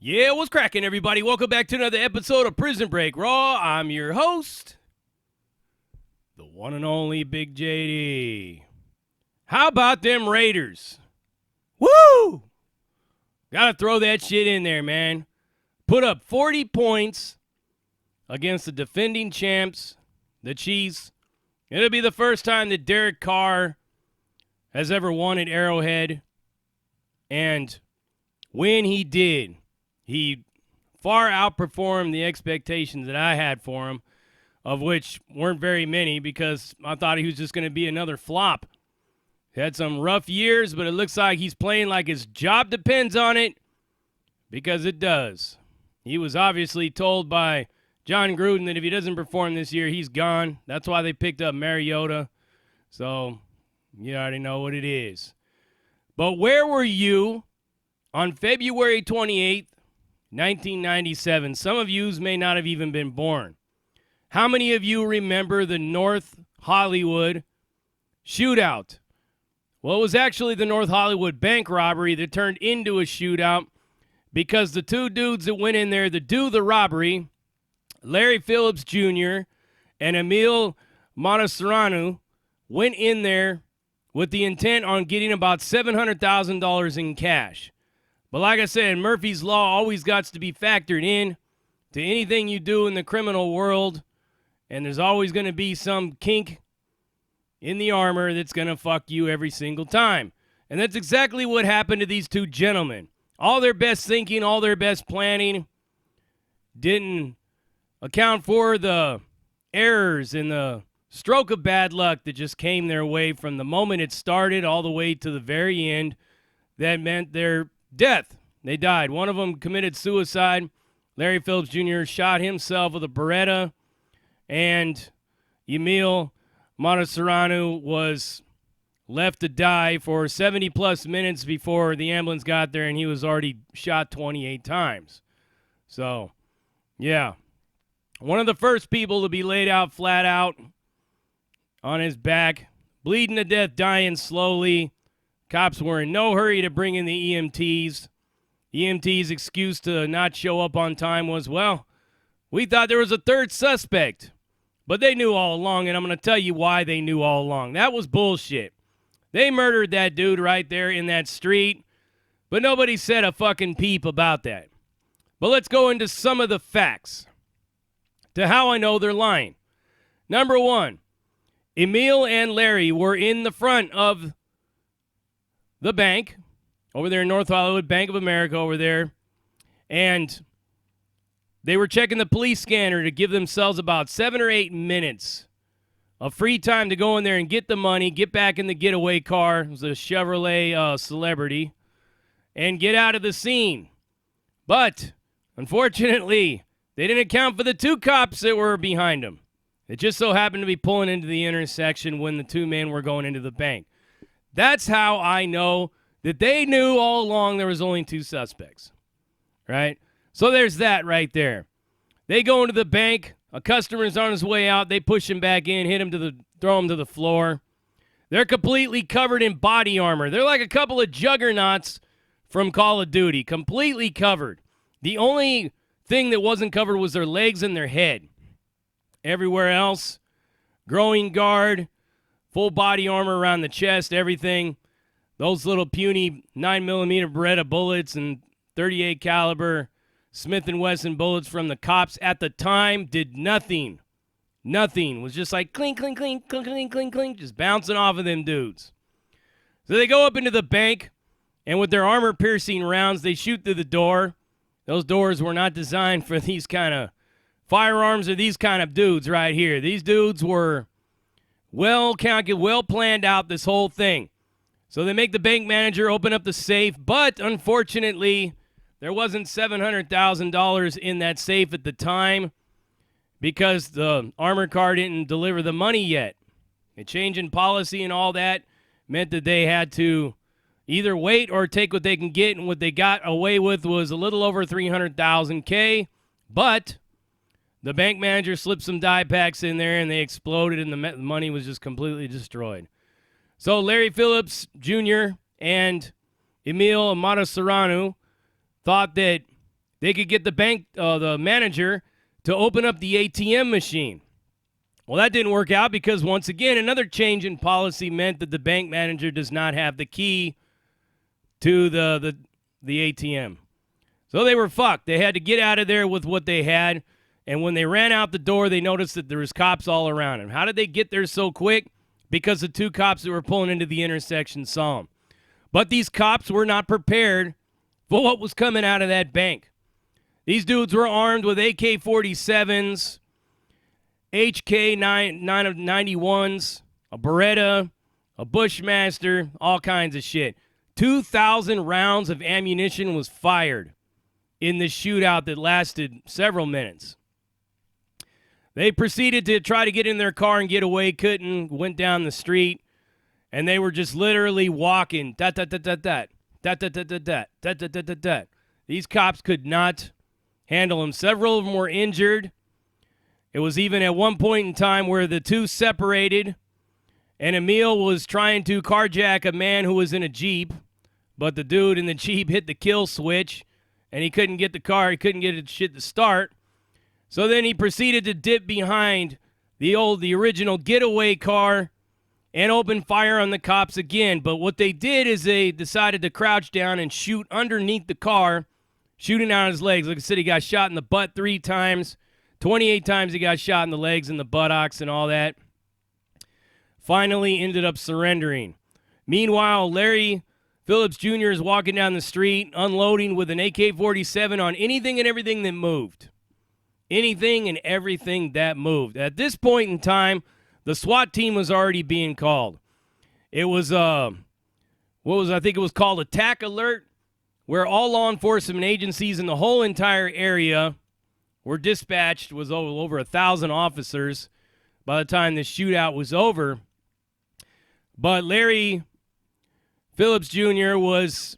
Yeah, what's cracking, everybody? Welcome back to another episode of Prison Break Raw. I'm your host, the one and only Big JD. How about them Raiders? Woo! Gotta throw that shit in there, man. Put up 40 points against the defending champs, the Chiefs. It'll be the first time that Derek Carr has ever won at Arrowhead. And when he did, he far outperformed the expectations that I had for him, of which weren't very many because I thought he was just going to be another flop. He had some rough years, but it looks like he's playing like his job depends on it, because it does. He was obviously told by John Gruden that if he doesn't perform this year, he's gone. That's why they picked up Mariota. So you already know what it is. But where were you on February 28th, 1997? Some of you may not have even been born. How many of you remember the North Hollywood shootout? Well, it was actually the North Hollywood bank robbery that turned into a shootout because the two dudes that went in there to do the robbery, Larry Phillips Jr. and Emil Monteserrano, went in there with the intent on getting about $700,000 in cash. But like I said, Murphy's Law always got to be factored in to anything you do in the criminal world, and there's always going to be some kink in the armor that's going to fuck you every single time. And that's exactly what happened to these two gentlemen. All their best thinking, all their best planning didn't account for the errors and the stroke of bad luck that just came their way from the moment it started all the way to the very end. That meant their death. They died. One of them committed suicide. Larry Phillips Jr. shot himself with a Beretta, and Emil Monteserrano was left to die for 70-plus minutes before the ambulance got there, and he was already shot 28 times. So, yeah. One of the first people to be laid out flat out on his back, bleeding to death, dying slowly. Cops were in no hurry to bring in the EMTs. EMT's excuse to not show up on time was, well, we thought there was a third suspect. But they knew all along, and I'm going to tell you why they knew all along. That was bullshit. They murdered that dude right there in that street, but nobody said a fucking peep about that. But let's go into some of the facts to how I know they're lying. Number one, Emil and Larry were in the front of the bank over there in North Hollywood, Bank of America over there, and they were checking the police scanner to give themselves about 7 or 8 minutes of free time to go in there and get the money, get back in the getaway car. It was a Chevrolet Celebrity, and get out of the scene. But, unfortunately, they didn't account for the two cops that were behind them. It just so happened to be pulling into the intersection when the two men were going into the bank. That's how I know that they knew all along there was only two suspects, right? So there's that right there. They go into the bank. A customer's on his way out. They push him back in, throw him to the floor. They're completely covered in body armor. They're like a couple of juggernauts from Call of Duty, completely covered. The only thing that wasn't covered was their legs and their head. Everywhere else, growing guard, full body armor around the chest, everything. Those little puny 9mm Beretta bullets and 38 caliber Smith & Wesson bullets from the cops at the time did nothing. Nothing. It was just like clink, clink, clink, clink, clink, clink, clink, just bouncing off of them dudes. So they go up into the bank, and with their armor-piercing rounds, they shoot through the door. Those doors were not designed for these kind of firearms or these kind of dudes right here. These dudes were well calculated, well planned out, this whole thing. So they make the bank manager open up the safe, but unfortunately, there wasn't $700,000 in that safe at the time because the armor car didn't deliver the money yet. A change in policy and all that meant that they had to either wait or take what they can get, and what they got away with was a little over $300,000, but the bank manager slipped some die packs in there and they exploded, and the money was just completely destroyed. So Larry Phillips Jr. and Emil Monteserrano thought that they could get the manager to open up the ATM machine. Well, that didn't work out because, once again, another change in policy meant that the bank manager does not have the key to the ATM. So they were fucked. They had to get out of there with what they had. And when they ran out the door, they noticed that there was cops all around them. How did they get there so quick? Because the two cops that were pulling into the intersection saw them. But these cops were not prepared for what was coming out of that bank. These dudes were armed with AK-47s, HK-91s, a Beretta, a Bushmaster, all kinds of shit. 2,000 rounds of ammunition was fired in this shootout that lasted several minutes. They proceeded to try to get in their car and get away, couldn't, went down the street, and they were just literally walking. These cops could not handle them. Several of them were injured. It was even at one point in time where the two separated, and Emil was trying to carjack a man who was in a Jeep, but the dude in the Jeep hit the kill switch, and he couldn't get the car, he couldn't get it shit to start. So then he proceeded to dip behind the original getaway car and open fire on the cops again. But what they did is they decided to crouch down and shoot underneath the car, shooting out his legs. Like I said, he got shot in the butt 3 times. 28 times he got shot in the legs and the buttocks and all that. Finally ended up surrendering. Meanwhile, Larry Phillips Jr. is walking down the street, unloading with an AK-47 on anything and everything that moved. Anything and everything that moved. At this point in time, the SWAT team was already being called. It was, I think it was called Attack Alert, where all law enforcement agencies in the whole entire area were dispatched. It was over 1,000 officers by the time the shootout was over. But Larry Phillips Jr. was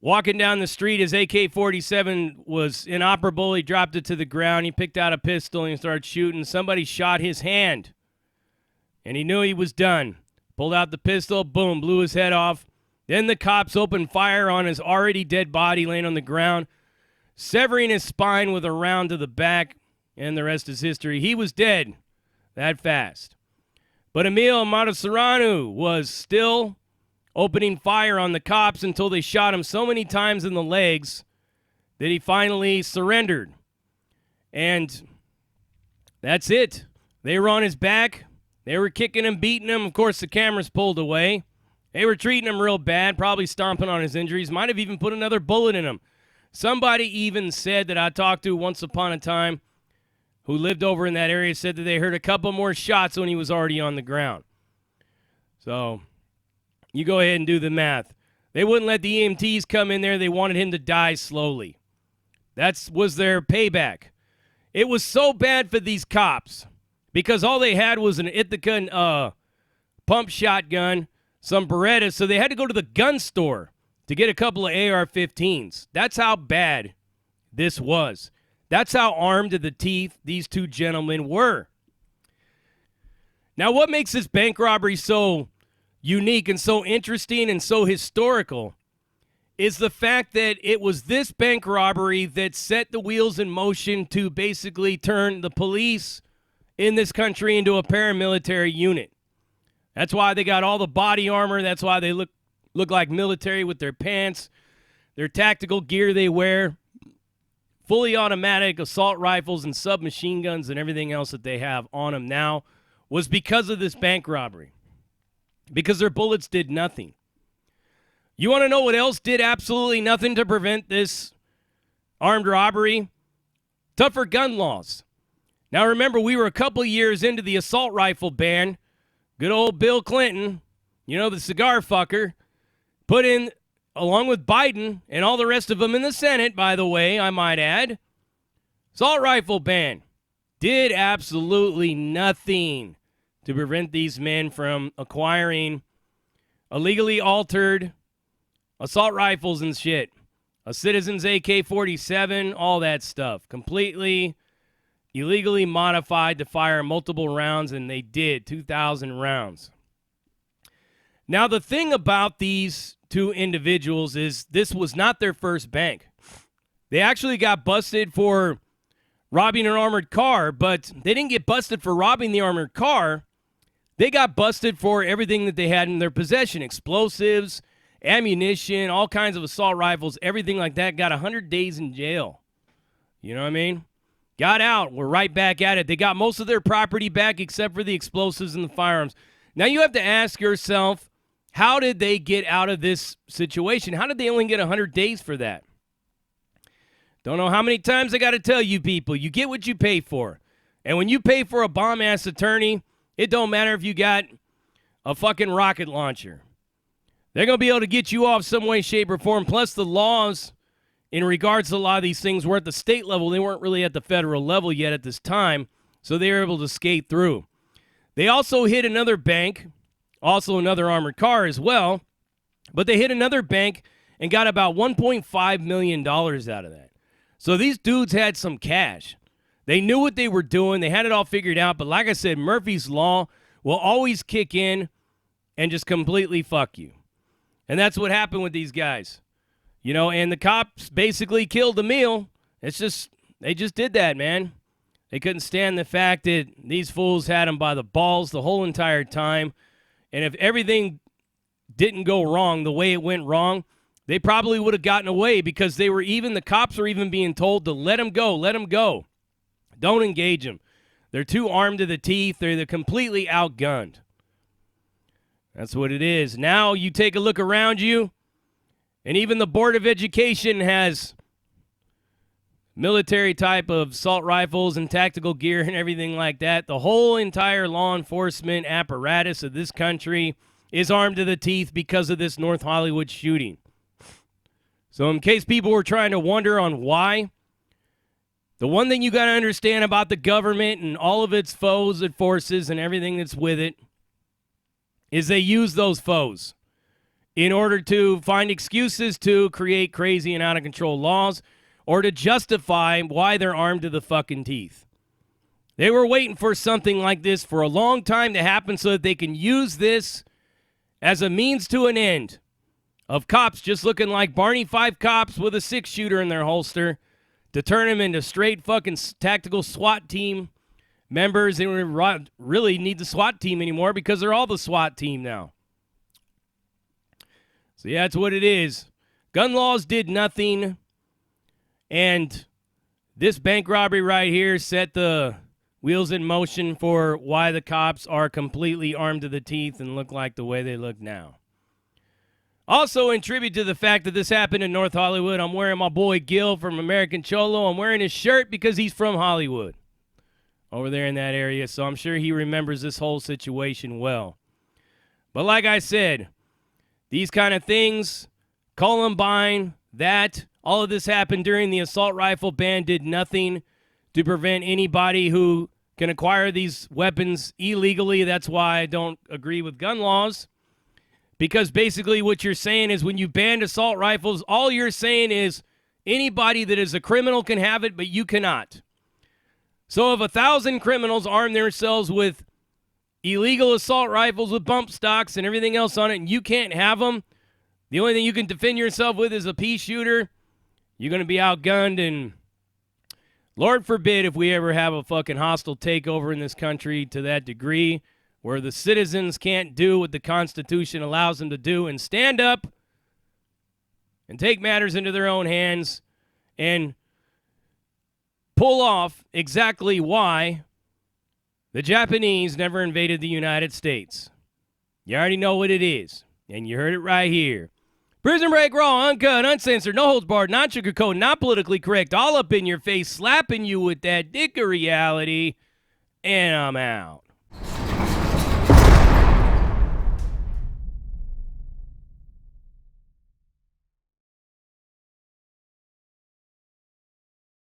walking down the street. His AK-47 was inoperable. He dropped it to the ground. He picked out a pistol and he started shooting. Somebody shot his hand, and he knew he was done. Pulled out the pistol, boom, blew his head off. Then the cops opened fire on his already dead body laying on the ground, severing his spine with a round to the back, and the rest is history. He was dead that fast. But Emil Matasuranu was still opening fire on the cops until they shot him so many times in the legs that he finally surrendered. And that's it. They were on his back. They were kicking him, beating him. Of course, the cameras pulled away. They were treating him real bad, probably stomping on his injuries, might have even put another bullet in him. Somebody even said that I talked to once upon a time who lived over in that area said that they heard a couple more shots when he was already on the ground. So you go ahead and do the math. They wouldn't let the EMTs come in there. They wanted him to die slowly. That was their payback. It was so bad for these cops because all they had was an Ithaca pump shotgun, some Berettas, so they had to go to the gun store to get a couple of AR-15s. That's how bad this was. That's how armed to the teeth these two gentlemen were. Now, what makes this bank robbery so unique and so interesting and so historical is the fact that it was this bank robbery that set the wheels in motion to basically turn the police in this country into a paramilitary unit. That's why they got all the body armor. That's why they look like military with their pants, their tactical gear they wear, fully automatic assault rifles and submachine guns and everything else that they have on them now was because of this bank robbery. Because their bullets did nothing. You want to know what else did absolutely nothing to prevent this armed robbery? Tougher gun laws. Now remember, we were a couple years into the assault rifle ban. Good old Bill Clinton, you know, the cigar fucker, put in, along with Biden and all the rest of them in the Senate, by the way, I might add, assault rifle ban. Did absolutely nothing to prevent these men from acquiring illegally altered assault rifles and shit. A Citizen's AK-47, all that stuff. Completely illegally modified to fire multiple rounds, and they did, 2,000 rounds. Now, the thing about these two individuals is this was not their first bank. They actually got busted for robbing an armored car, but they didn't get busted for robbing the armored car. They got busted for everything that they had in their possession, explosives, ammunition, all kinds of assault rifles, everything like that. Got 100 days in jail. You know what I mean? Got out. We're right back at it. They got most of their property back except for the explosives and the firearms. Now you have to ask yourself, how did they get out of this situation? How did they only get 100 days for that? Don't know how many times I got to tell you people, you get what you pay for. And when you pay for a bomb-ass attorney, it don't matter if you got a fucking rocket launcher. They're going to be able to get you off some way, shape, or form. Plus the laws in regards to a lot of these things were at the state level. They weren't really at the federal level yet at this time, so they were able to skate through. They also hit another bank, also another armored car as well, but they hit another bank and got about $1.5 million out of that. So these dudes had some cash. They knew what they were doing. They had it all figured out. But like I said, Murphy's Law will always kick in and just completely fuck you. And that's what happened with these guys. You know, and the cops basically killed the meal. They just did that, man. They couldn't stand the fact that these fools had them by the balls the whole entire time. And if everything didn't go wrong the way it went wrong, they probably would have gotten away because the cops were even being told to let them go, let them go. Don't engage them. They're too armed to the teeth. They're completely outgunned. That's what it is. Now you take a look around you, and even the Board of Education has military type of assault rifles and tactical gear and everything like that. The whole entire law enforcement apparatus of this country is armed to the teeth because of this North Hollywood shooting. So in case people were trying to wonder on why, the one thing you got to understand about the government and all of its foes and forces and everything that's with it is they use those foes in order to find excuses to create crazy and out of control laws or to justify why they're armed to the fucking teeth. They were waiting for something like this for a long time to happen so that they can use this as a means to an end of cops just looking like Barney Fife cops with a 6-shooter in their holster to turn them into straight fucking tactical SWAT team members. They don't really need the SWAT team anymore because they're all the SWAT team now. So yeah, that's what it is. Gun laws did nothing. And this bank robbery right here set the wheels in motion for why the cops are completely armed to the teeth and look like the way they look now. Also, in tribute to the fact that this happened in North Hollywood, I'm wearing my boy Gil from American Cholo. I'm wearing his shirt because he's from Hollywood over there in that area, so I'm sure he remembers this whole situation well. But like I said, these kind of things, Columbine, all of this happened during the assault rifle ban, did nothing to prevent anybody who can acquire these weapons illegally. That's why I don't agree with gun laws. Because basically what you're saying is when you banned assault rifles, all you're saying is anybody that is a criminal can have it, but you cannot. So if 1,000 criminals arm themselves with illegal assault rifles with bump stocks and everything else on it, and you can't have them, the only thing you can defend yourself with is a pea shooter, you're going to be outgunned, and Lord forbid if we ever have a fucking hostile takeover in this country to that degree, where the citizens can't do what the Constitution allows them to do and stand up and take matters into their own hands and pull off exactly why the Japanese never invaded the United States. You already know what it is, and you heard it right here. Prison Break Raw, uncut, uncensored, no holds barred, not sugarcoated, not politically correct, all up in your face, slapping you with that dick of reality, and I'm out.